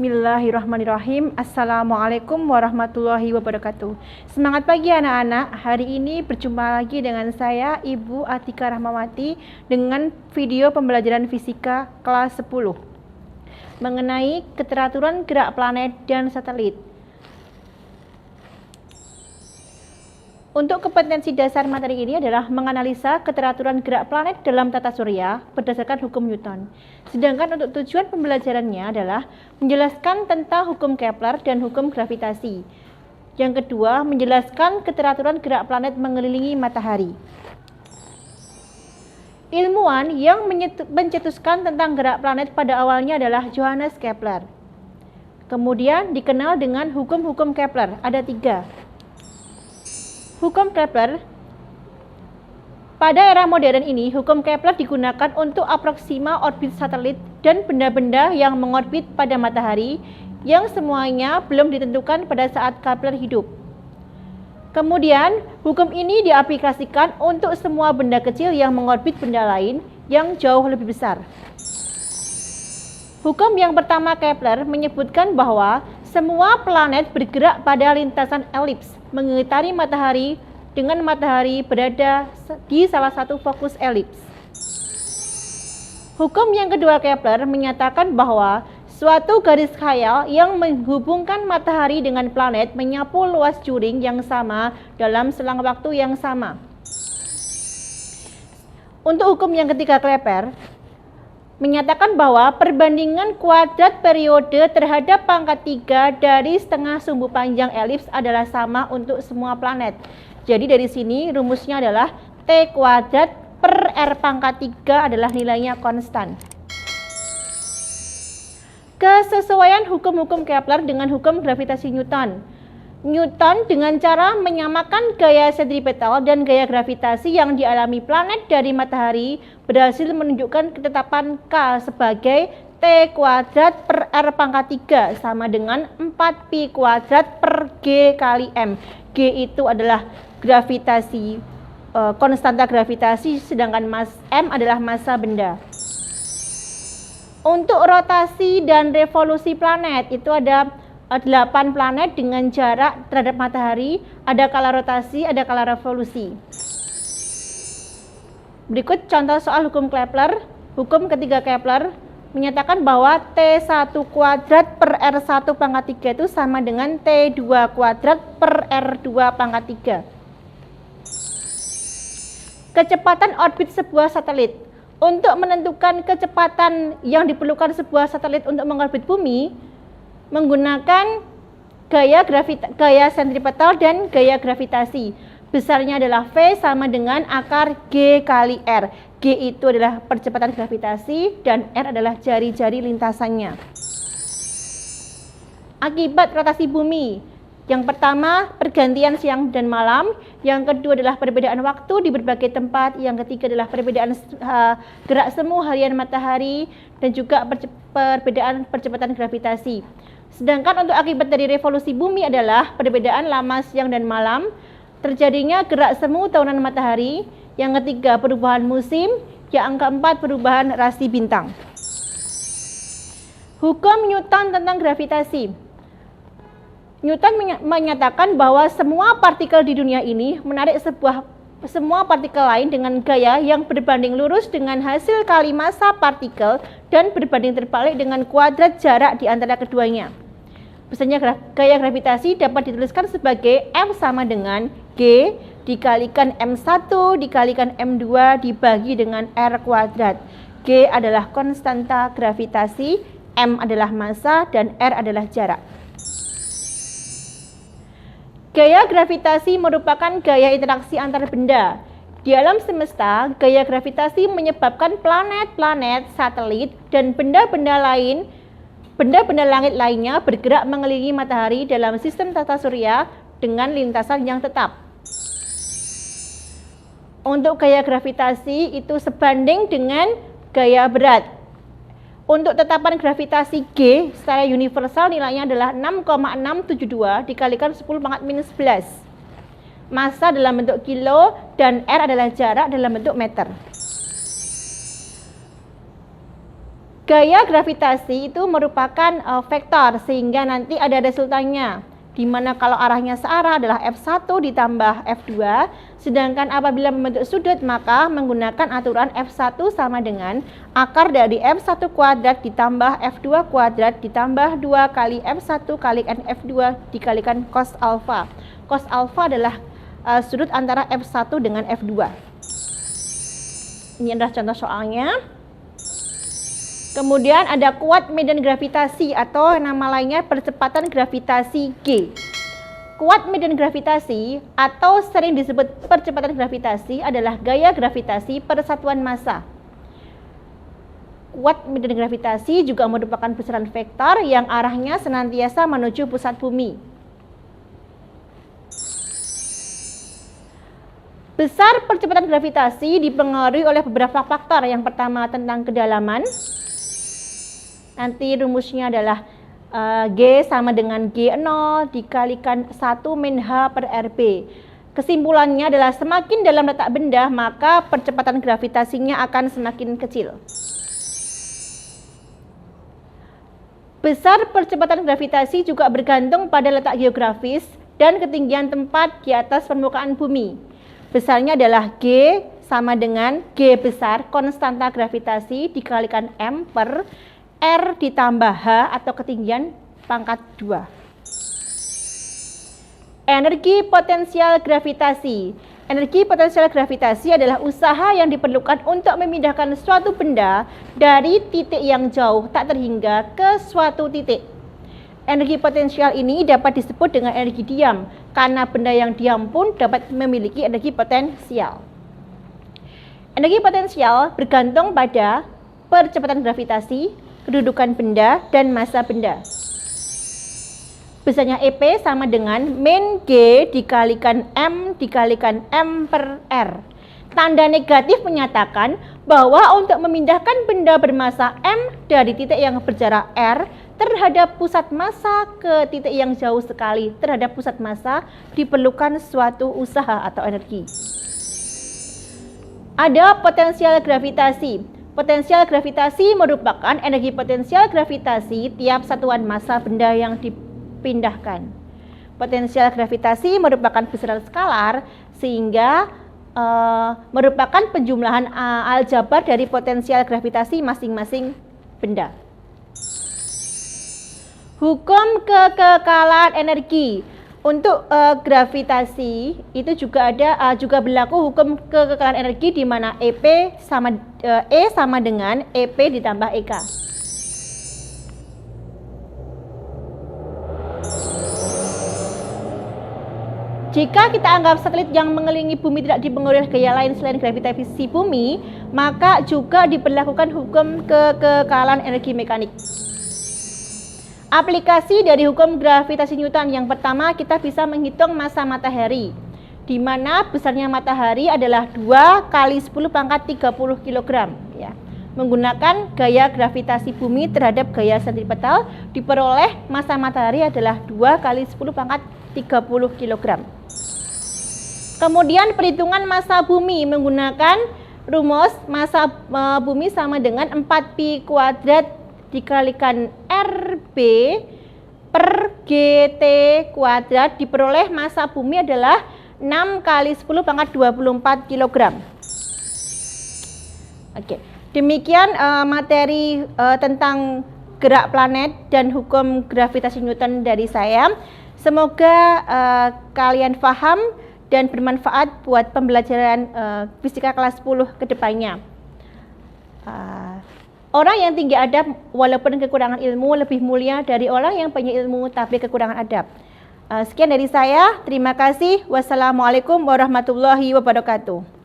Bismillahirrahmanirrahim. Assalamualaikum warahmatullahi wabarakatuh. Semangat pagi anak-anak. Hari ini berjumpa lagi dengan saya Ibu Atika Rahmawati dengan video pembelajaran fisika kelas 10 mengenai keteraturan gerak planet dan satelit. Untuk kompetensi dasar materi ini adalah menganalisa keteraturan gerak planet dalam tata surya berdasarkan hukum Newton. Sedangkan untuk tujuan pembelajarannya adalah menjelaskan tentang hukum Kepler dan hukum gravitasi. Yang kedua, menjelaskan keteraturan gerak planet mengelilingi matahari. Ilmuwan yang mencetuskan tentang gerak planet pada awalnya adalah Johannes Kepler. Kemudian dikenal dengan hukum-hukum Kepler, ada 3. Hukum Kepler. Pada era modern ini, hukum Kepler digunakan untuk aproksima orbit satelit dan benda-benda yang mengorbit pada matahari yang semuanya belum ditentukan pada saat Kepler hidup. Kemudian, hukum ini diaplikasikan untuk semua benda kecil yang mengorbit benda lain yang jauh lebih besar. Hukum yang pertama Kepler menyebutkan bahwa semua planet bergerak pada lintasan elips mengitari matahari dengan matahari berada di salah satu fokus elips. Hukum yang kedua Kepler menyatakan bahwa suatu garis khayal yang menghubungkan matahari dengan planet menyapu luas juring yang sama dalam selang waktu yang sama. Untuk hukum yang ketiga Kepler menyatakan bahwa perbandingan kuadrat periode terhadap pangkat 3 dari setengah sumbu panjang elips adalah sama untuk semua planet. Jadi dari sini rumusnya adalah T kuadrat per R pangkat 3 adalah nilainya konstan. Kesesuaian hukum-hukum Kepler dengan hukum gravitasi Newton. Newton dengan cara menyamakan gaya sentripetal dan gaya gravitasi yang dialami planet dari matahari berhasil menunjukkan ketetapan K sebagai T kuadrat per R pangkat 3 sama dengan 4pi kuadrat per G kali M. G itu adalah gravitasi, konstanta gravitasi, sedangkan M adalah massa benda. Untuk rotasi dan revolusi planet itu ada 8 planet dengan jarak terhadap matahari, ada kala rotasi, ada kala revolusi. Berikut contoh soal hukum Kepler. Hukum ketiga Kepler menyatakan bahwa T1 kuadrat per R1 pangkat 3 itu sama dengan T2 kuadrat per R2 pangkat 3. Kecepatan orbit sebuah satelit. Untuk menentukan kecepatan yang diperlukan sebuah satelit untuk mengorbit bumi, menggunakan gaya sentripetal dan gaya gravitasi. Besarnya adalah V sama dengan akar G kali R. G itu adalah percepatan gravitasi dan R adalah jari-jari lintasannya. Akibat rotasi bumi. Yang pertama, pergantian siang dan malam. Yang kedua adalah perbedaan waktu di berbagai tempat. Yang ketiga adalah perbedaan gerak semu harian matahari dan juga perbedaan percepatan gravitasi. Sedangkan untuk akibat dari revolusi bumi adalah perbedaan lama siang dan malam, terjadinya gerak semu tahunan matahari, yang ketiga perubahan musim, yang keempat perubahan rasi bintang. Hukum Newton tentang gravitasi. Newton menyatakan bahwa semua partikel di dunia ini menarik semua partikel lain dengan gaya yang berbanding lurus dengan hasil kali massa partikel dan berbanding terbalik dengan kuadrat jarak di antara keduanya. Misalnya gaya gravitasi dapat dituliskan sebagai M sama dengan G dikalikan M1 dikalikan M2 dibagi dengan R kuadrat. G adalah konstanta gravitasi, M adalah massa, dan R adalah jarak. Gaya gravitasi merupakan gaya interaksi antar benda. Di alam semesta, gaya gravitasi menyebabkan planet-planet, satelit, dan benda-benda langit lainnya bergerak mengelilingi matahari dalam sistem tata surya dengan lintasan yang tetap. Untuk gaya gravitasi itu sebanding dengan gaya berat. Untuk tetapan gravitasi G secara universal nilainya adalah 6,672 dikalikan 10 pangkat minus 11. Massa dalam bentuk kilo dan R adalah jarak dalam bentuk meter. Gaya gravitasi itu merupakan vektor, sehingga nanti ada resultannya, di mana kalau arahnya searah adalah F1 ditambah F2, sedangkan apabila membentuk sudut maka menggunakan aturan F1 sama dengan akar dari F1 kuadrat ditambah F2 kuadrat ditambah 2 kali F1 kali F2 dikalikan cos alfa. Cos alfa adalah sudut antara F1 dengan F2. Ini adalah contoh soalnya. Kemudian ada kuat medan gravitasi atau nama lainnya percepatan gravitasi G. Kuat medan gravitasi atau sering disebut percepatan gravitasi adalah gaya gravitasi per satuan massa. Kuat medan gravitasi juga merupakan besaran vektor yang arahnya senantiasa menuju pusat bumi. Besar percepatan gravitasi dipengaruhi oleh beberapa faktor. Yang pertama tentang kedalaman. Nanti rumusnya adalah G sama dengan G0 dikalikan 1 min H per RB. Kesimpulannya adalah semakin dalam letak benda, maka percepatan gravitasinya akan semakin kecil. Besar percepatan gravitasi juga bergantung pada letak geografis dan ketinggian tempat di atas permukaan bumi. Besarnya adalah G sama dengan G besar konstanta gravitasi dikalikan M per R ditambah H atau ketinggian pangkat 2. Energi potensial gravitasi. Energi potensial gravitasi adalah usaha yang diperlukan untuk memindahkan suatu benda dari titik yang jauh tak terhingga ke suatu titik. Energi potensial ini dapat disebut dengan energi diam, karena benda yang diam pun dapat memiliki energi potensial. Energi potensial bergantung pada percepatan gravitasi, kedudukan benda, dan massa benda. Besarnya EP sama dengan min G dikalikan M dikalikan M per R. Tanda negatif menyatakan bahwa untuk memindahkan benda bermassa M dari titik yang berjarak R terhadap pusat massa ke titik yang jauh sekali terhadap pusat massa diperlukan suatu usaha atau energi. Ada potensial gravitasi. Potensial gravitasi merupakan energi potensial gravitasi tiap satuan massa benda yang dipindahkan. Potensial gravitasi merupakan besaran skalar sehingga merupakan penjumlahan aljabar dari potensial gravitasi masing-masing benda. Hukum kekekalan energi. Untuk gravitasi itu juga berlaku hukum kekekalan energi di mana E sama dengan EP ditambah EK. Jika kita anggap satelit yang mengelilingi bumi tidak dipengaruhi oleh gaya lain selain gravitasi bumi, maka juga diberlakukan hukum kekekalan energi mekanik. Aplikasi dari hukum gravitasi Newton. Yang pertama, kita bisa menghitung massa matahari, di mana besarnya matahari adalah 2 kali 10 pangkat 30 kg. Ya. Menggunakan gaya gravitasi bumi terhadap gaya sentripetal, diperoleh massa matahari adalah 2 kali 10 pangkat 30 kg. Kemudian perhitungan massa bumi menggunakan rumus massa bumi sama dengan 4pi kuadrat dikalikan RB per GT kuadrat, diperoleh massa bumi adalah 6 kali 10 pangkat 24 kg. Oke, demikian materi tentang gerak planet dan hukum gravitasi Newton dari saya. Semoga kalian paham dan bermanfaat buat pembelajaran fisika kelas 10 ke depannya. Orang yang tinggi adab walaupun kekurangan ilmu lebih mulia dari orang yang punya ilmu tapi kekurangan adab. Sekian dari saya. Terima kasih. Wassalamualaikum warahmatullahi wabarakatuh.